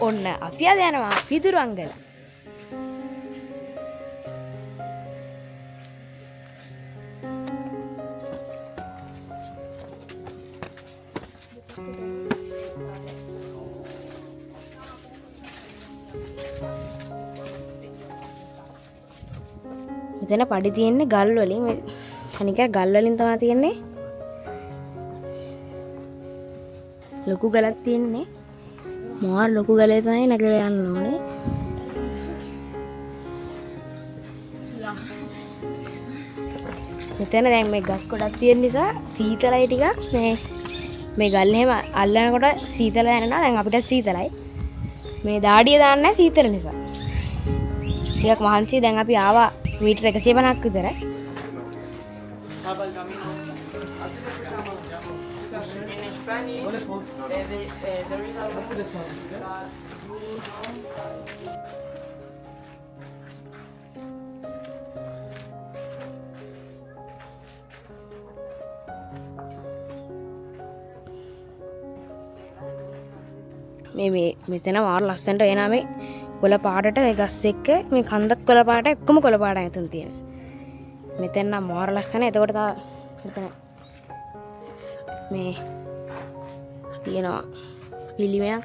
ඔන්න අපි අද යනවා පිදුරුවන්ගල. මෙතන පඩි තියෙන්නේ ගල් වලින්. අනික ගල් වලින් තමයි තියෙන්නේ. ලොකු ගලක් තියෙන්නේ. මාර ලොකු ගලේ තමයි නැගලා යන්න ඕනේ. මෙතන දැන් මේ ගස් ගොඩක් තියෙන නිසා සීතලයි ටිකක් මේ ගල් එහෙම අල්ලනකොට සීතල දැනෙනවා. දැන් අපිට සීතලයි. මේ දාඩිය දාන්නේ සීතල නිසා. ටිකක් මහන්සි. දැන් අපි ආවා මීටර 150ක් විතර. මෙතන මාර ලස්සනට එනවා මේ කොළ පාටට මේ ගස් එක්ක මේ කන්දත් කොළ පාට එක්කම කොළ පාට මෙතන තියෙනවා. මෙතන නම් මාර ලස්සන. එතකොට මෙතන මේ තියෙනවා පිළිමයක්.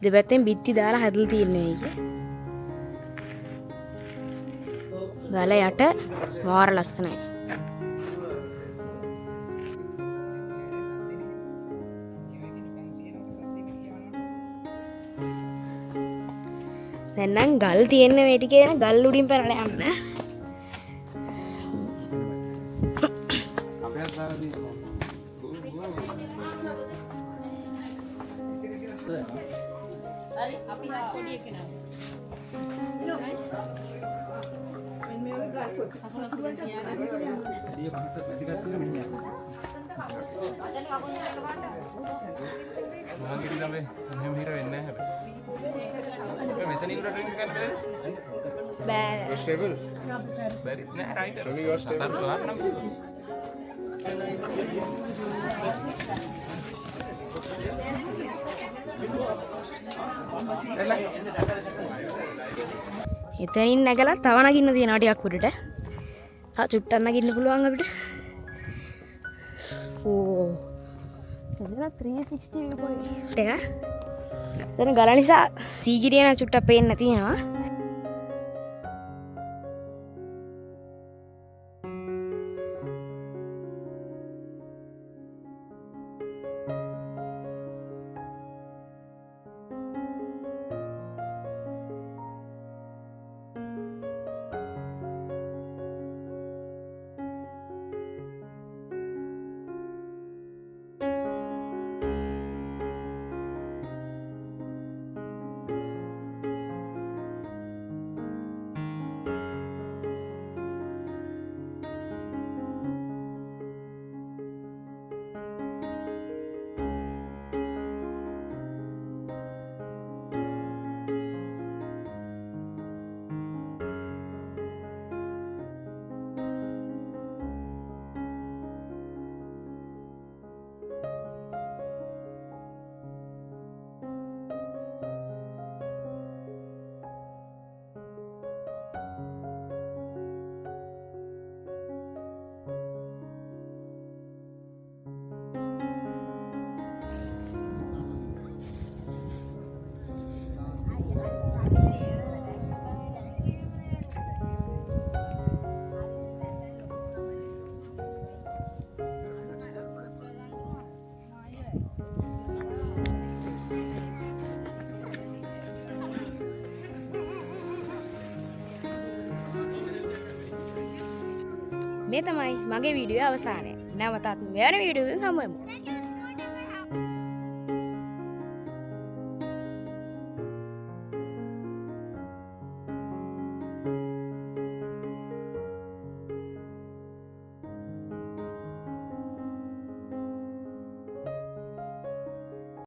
දෙපැත්තෙන් බිත්ති දාලා හදලා තියෙනවා මේක. ගල යට මාර ලස්සනයි. දැන් නම් ගල් තියෙන්නේ මේ ටිකේ ගල් උඩින් පැනලා යන්න. හරි අපි පොඩි එකේ නා. මේ ගල් කොත් අපලක් තියාගන්න. ඊය පහත් නැති ගැත්තේ මෙන්න. අදනේ වගොන් එක පාට. මම කිව්වා මේ එහෙම හිර වෙන්නේ නැහැ හැබැයි. මෙතන ඉන්න ඩ්‍රින්ක් ගන්න බෑ. ස්ටේබල්. බැරි නෑ රයිට්. only your stable. එතනින් නැගලා තව නගින්න තියෙනවා ටිකක් උඩට. තා චුට්ටක් නගින්න පුළුවන් අපිට. ඕ. එතන 360 view point එක. එතන ගල නිසා සීගිරිය න චුට්ටක් පේන්න තියෙනවා. මේ තමයි මගේ වීඩියෝ අවසානය. නැවතත් මෙවැනි වීඩියෝ එකකින් හමු වෙමු.